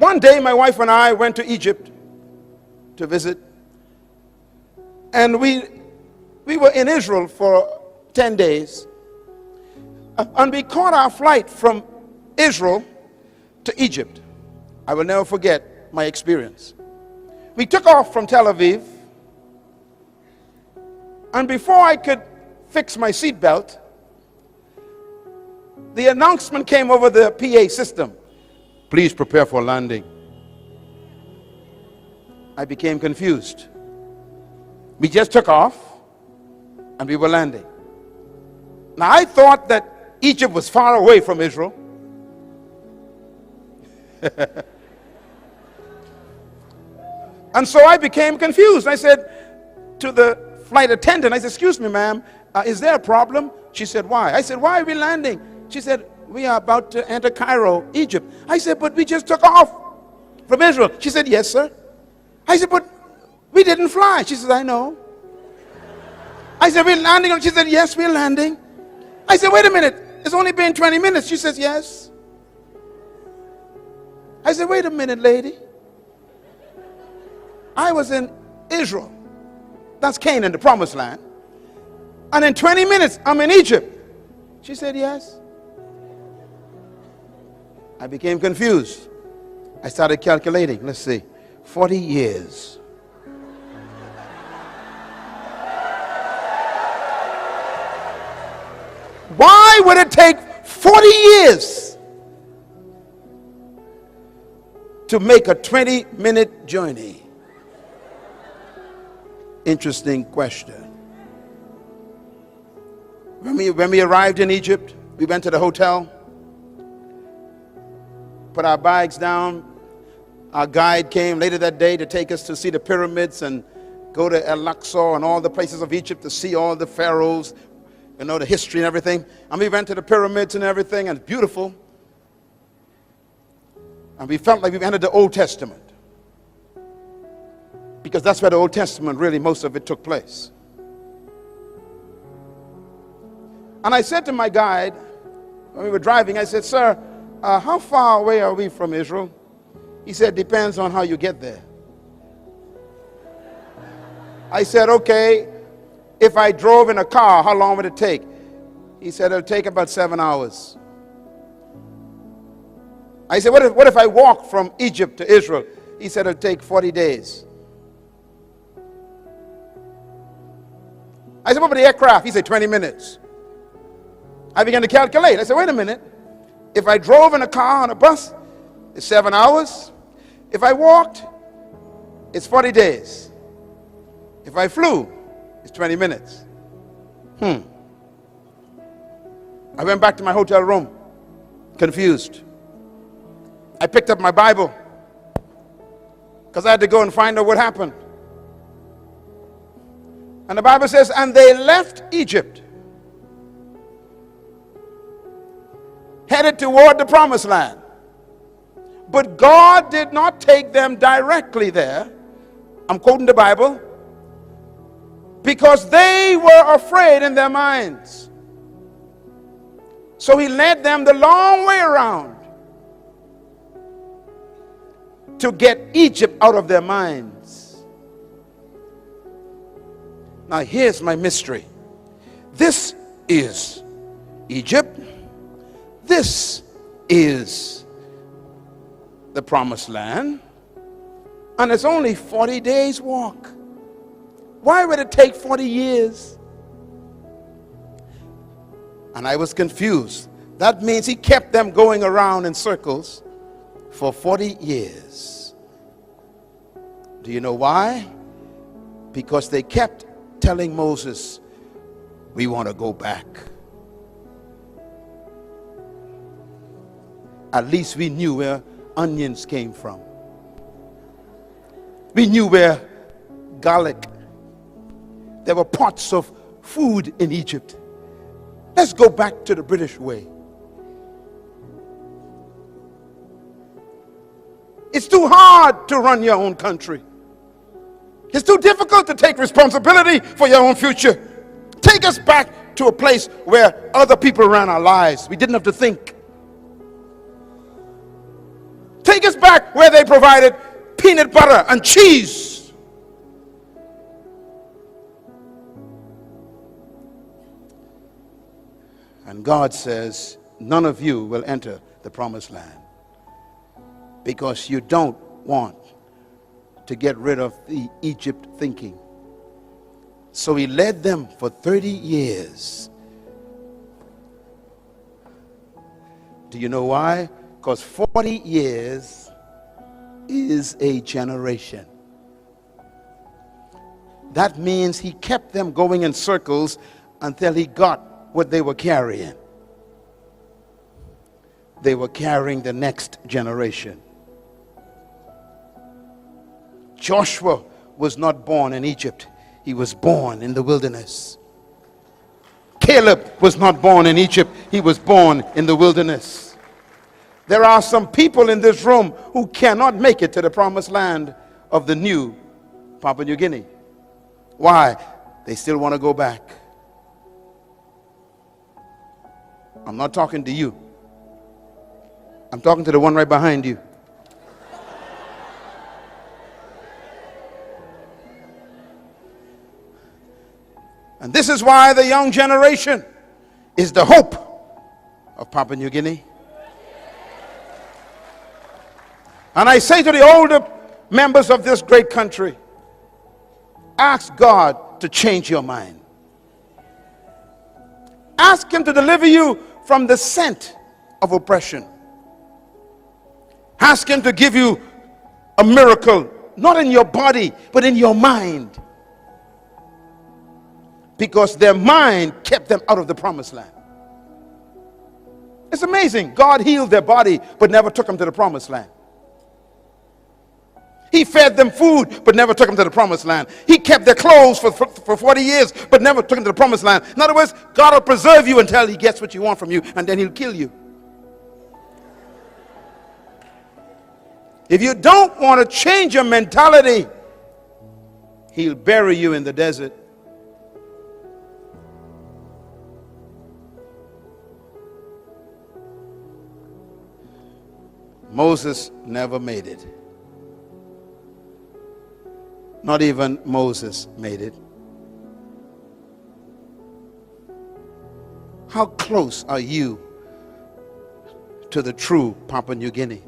one day, my wife and I went to Egypt to visit. And we were in Israel for 10 days. And we caught our flight from Israel to Egypt. I will never forget my experience. We took off from Tel Aviv. And before I could fix my seatbelt, the announcement came over the PA system. Please prepare for landing. I became confused. We just took off and we were landing. Now I thought that Egypt was far away from Israel. And so I became confused. I said to the flight attendant, I said, excuse me, ma'am, is there a problem? She said, why? I said, why are we landing? She said, we are about to enter Cairo, Egypt. I said, but we just took off from Israel. She said, yes, sir. I said, but we didn't fly. She said, I know. I said, we're landing. She said, yes, we're landing. I said, wait a minute. It's only been 20 minutes. She says, yes. I said, wait a minute, lady. I was in Israel. That's Canaan, the promised land. And in 20 minutes, I'm in Egypt. She said, yes. I became confused. I started calculating. Let's see. 40 years. Why would it take 40 years to make a 20-minute journey? Interesting question. When we arrived in Egypt, we went to the hotel, put our bags down. Our guide came later that day to take us to see the pyramids and go to El-Aqsa and all the places of Egypt to see all the pharaohs, you know, the history and everything. And we went to the pyramids and everything, and it's beautiful. And we felt like we entered the Old Testament, because that's where the Old Testament, really, most of it took place. And I said to my guide, when we were driving, I said, sir, how far away are we from Israel? He said, depends on how you get there. I said, okay, if I drove in a car, how long would it take? He said, it'll take about 7 hours. I said, what if I walk from Egypt to Israel? He said, it'll take 40 days. I said, what about the aircraft? He said, 20 minutes. I began to calculate. I said, wait a minute. If I drove in a car on a bus, it's 7 hours. If I walked, it's 40 days. If I flew, it's 20 minutes. I went back to my hotel room, confused. I picked up my Bible because I had to go and find out what happened. And the Bible says, and they left Egypt, headed toward the promised land. But God did not take them directly there. I'm quoting the Bible. Because they were afraid in their minds. So he led them the long way around to get Egypt out of their minds. Now here's my mystery. This is Egypt. This is the promised land. And it's only 40 days walk. Why would it take 40 years? And I was confused. That means he kept them going around in circles for 40 years. Do you know why? Because they kept telling Moses, we want to go back. At least we knew where onions came from. We knew where garlic. There were pots of food in Egypt. Let's go back to the British way. It's too hard to run your own country. It's too difficult to take responsibility for your own future. Take us back to a place where other people ran our lives. We didn't have to think. Take Take us back where they provided peanut butter and cheese. And God says, none of you will enter the promised land because you don't want to get rid of the Egypt thinking. So he led them for 30 years. Do you know why? Because 40 years is a generation. That means he kept them going in circles until he got what they were carrying. They were carrying the next generation. Joshua was not born in Egypt. He was born in the wilderness. Caleb was not born in Egypt. He was born in the wilderness. There are some people in this room who cannot make it to the promised land of the new Papua New Guinea. Why? They still want to go back. I'm not talking to you. I'm talking to the one right behind you. And this is why the young generation is the hope of Papua New Guinea. And I say to the older members of this great country, ask God to change your mind. Ask him to deliver you from the scent of oppression. Ask him to give you a miracle, not in your body, but in your mind. Because their mind kept them out of the promised land. It's amazing. God healed their body, but never took them to the promised land. He fed them food, but never took them to the promised land. He kept their clothes for 40 years, but never took them to the promised land. In other words, God will preserve you until he gets what you want from you, and then he'll kill you. If you don't want to change your mentality, he'll bury you in the desert. Moses never made it. Not even Moses made it. How close are you to the true Papua New Guinea?